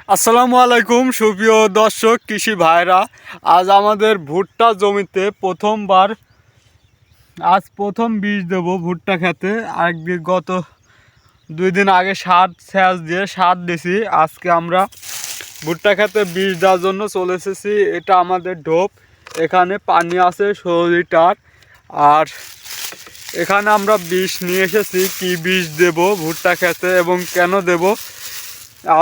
আসসালামু আলাইকুম সুপ্রিয় দর্শক কৃষি ভাইরা। আজ আমাদের ভুট্টা জমিতে প্রথম বীজ দেব ভুট্টা খেতে। একদিন গত 2 দিন আগে সার দিয়েছি। আজকে আমরা ভুট্টা খেতে বীজ দেওয়ার জন্য চলে এসেছি। এটা আমাদের ঢোপ, এখানে পানি আছে 16 লিটার। আর এখানে আমরা বীজ নিয়ে এসেছি, কি বীজ দেব ভুট্টা খেতে এবং কেন দেব।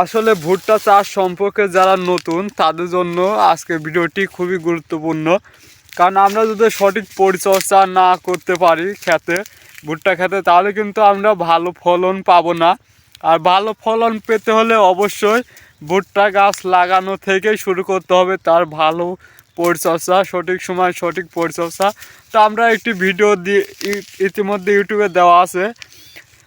আসলে ভুট্টা চাষ সম্পর্কে যারা নতুন তাদের জন্য আজকে ভিডিওটি খুবই গুরুত্বপূর্ণ। কারণ আমরা যদি সঠিক পরিচর্যা না করতে পারি ভুট্টা খেতে, তাহলে কিন্তু আমরা ভালো ফলন পাবো না। আর ভালো ফলন পেতে হলে অবশ্যই ভুট্টা গাছ লাগানো থেকেই শুরু করতে হবে, তার ভালো পরিচর্যা, সঠিক সময় সঠিক পরিচর্যা। তো আমরা একটি ভিডিও ইতিমধ্যে ইউটিউবে দেওয়া আছে।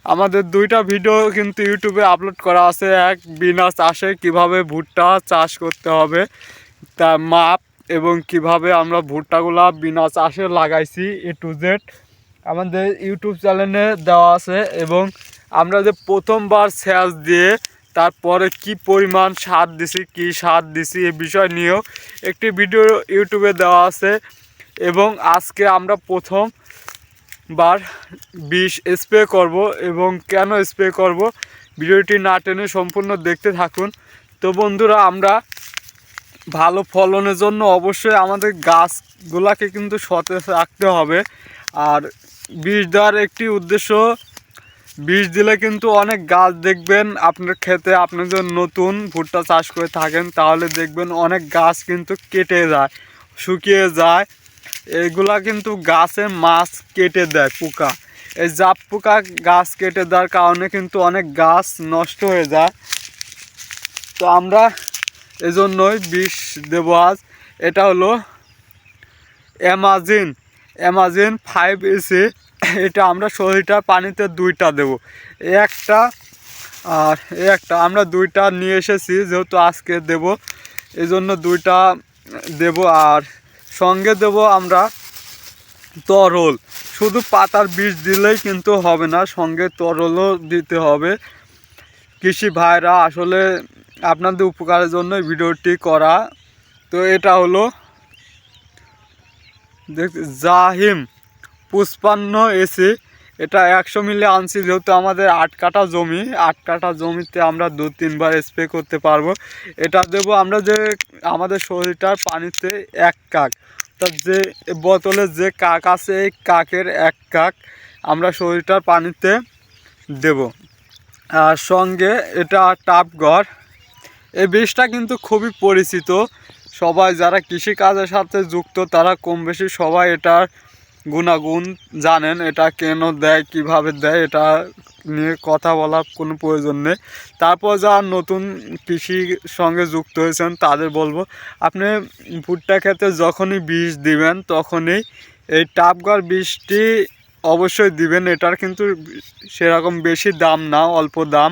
আমাদের 2টা ভিডিও কিন্তু ইউটিউবে আপলোড করা আছে। এক, বিনা চাষে কিভাবে ভুট্টা চাষ করতে হবে তার মাপ, এবং কিভাবে আমরা ভুট্টাগুলা বিনা চাষে লাগাইছি A to Z আমাদের ইউটিউব চ্যানেলে দেওয়া আছে। এবং আমরা যে প্রথমবার সেচ দিয়ে তারপরে কি পরিমাণ সার দিছি, কি সার দিছি এ বিষয় নিয়েও একটি ভিডিও ইউটিউবে দেওয়া আছে। এবং আজকে আমরা প্রথমবার বিষ স্প্রে করব এবং কেন স্প্রে করব, ভিডিওটি না টেনে সম্পূর্ণ দেখতে থাকুন। তো বন্ধুরা, আমরা ভালো ফলনের জন্য অবশ্যই আমাদের গাছগুলাকে কিন্তু সতেজ রাখতে হবে। আর বীজ দেওয়ার একটি উদ্দেশ্য, বীজ দিলে কিন্তু অনেক গাছ দেখবেন আপনার ক্ষেতে, আপনি যদি নতুন ভুট্টা চাষ করে থাকেন তাহলে দেখবেন অনেক গাছ কিন্তু কেটে যায়, শুকিয়ে যায়। এগুলা কিন্তু গাছের মাছ কেটে দেয় পোকা। এই জাপ পোকা গাছ কেটে দেওয়ার কারণে কিন্তু অনেক গাছ নষ্ট হয়ে যায়। তো আমরা এজন্যই বিষ দেব আজ। এটা হলো অ্যামাজিন 5EC। এটা আমরা 16 লিটার পানিতে 2টা দেব, একটা আর একটা। আমরা 2টা নিয়ে এসেছি যেহেতু আজকে দেব, এজন্য 2টা দেব। আর সঙ্গে দেব আমরা তরল। শুধু পাতার বীজ দিলেই কিন্তু হবে না, সঙ্গে তরলও দিতে হবে। কৃষি ভাইরা, আসলে আপনাদের উপকারের জন্য ভিডিওটি করা। তো এটা হলো জাহিম 55EC। এটা 100 মিলি আনছি, যেহেতু আমাদের 8 কাঠা জমি, 8 কাঠা জমিতে আমরা 2-3 বার স্প্রে করতে পারবো। এটা দেব আমরা যে আমাদের 16 লিটার পানিতে 1 কাক, অর্থাৎ যে বোতলে যে কাক আছে এই কাকের 1 কাক আমরা 16 লিটার পানিতে দেব। আর সঙ্গে এটা টাপঘর। এই বীজটা কিন্তু খুবই পরিচিত, সবাই যারা কৃষিকাজের সাথে যুক্ত তারা কম বেশি সবাই এটার গুণাগুণ জানেন। এটা কেন দেয়, কিভাবে দেয়, এটা নিয়ে কথা বলার কোনো প্রয়োজন নেই। তারপর যারা নতুন কৃষির সঙ্গে যুক্ত হয়েছেন তাদের বলবো, আপনি ভুট্টা খেতে যখনই বীজ দিবেন তখনই এই টাপঘর বীজটি অবশ্যই দিবেন। এটার কিন্তু সেরকম বেশি দাম না, অল্প দাম।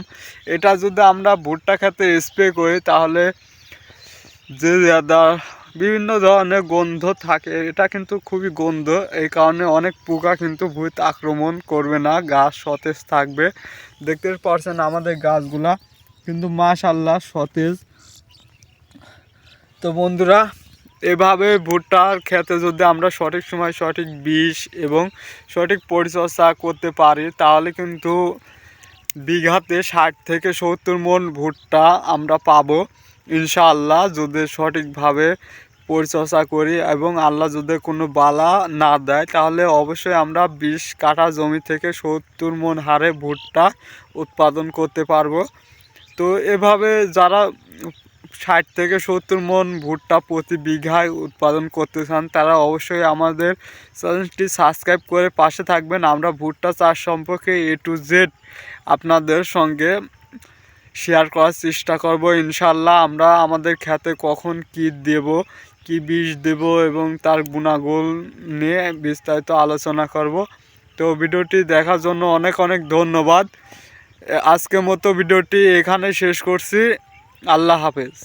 এটা যদি আমরা ভুট্টা খেতে স্প্রে করি তাহলে যে বিভিন্ন ধরনের গন্ধ থাকে, এটা কিন্তু খুবই গন্ধ, এই কারণে অনেক পোকা কিন্তু ভূত আক্রমণ করবে না, গাছ সতেজ থাকবে। দেখতে পাচ্ছেন আমাদের গাছগুলা কিন্তু মাশাআল্লাহ সতেজ। তো বন্ধুরা, এভাবে ভুট্টার খেতে যদি আমরা সঠিক সময় সঠিক বীজ এবং সঠিক পরিচর্যা করতে পারি তাহলে কিন্তু বিঘাতে 60 থেকে 70 মণ ভুট্টা আমরা পাবো ইনশাআল্লাহ, যদি সঠিকভাবে পরিচর্যা করি। এবং আল্লাহ যদি কোনো বালা না দেয় তাহলে অবশ্যই আমরা 20 কাঠা জমি থেকে 70 মণ হারে ভুট্টা উৎপাদন করতে পারবো। তো এভাবে যারা 60 থেকে 70 মণ ভুট্টা প্রতি বিঘায় উৎপাদন করতে চান তারা অবশ্যই আমাদের চ্যানেলটি সাবস্ক্রাইব করে পাশে থাকবেন। আমরা ভুট্টা চাষ সম্পর্কে A to Z আপনাদের সঙ্গে শেয়ার করার চেষ্টা করব ইনশাআল্লাহ। আমরা আমাদের খেতে কখন কি দেব, কি বীজ দেব এবং তার গুণাগুণ নিয়ে বিস্তারিত আলোচনা করব। তো ভিডিওটি দেখার জন্য অনেক অনেক ধন্যবাদ। আজকের মতো ভিডিওটি এখানে শেষ করছি। আল্লাহ হাফেজ।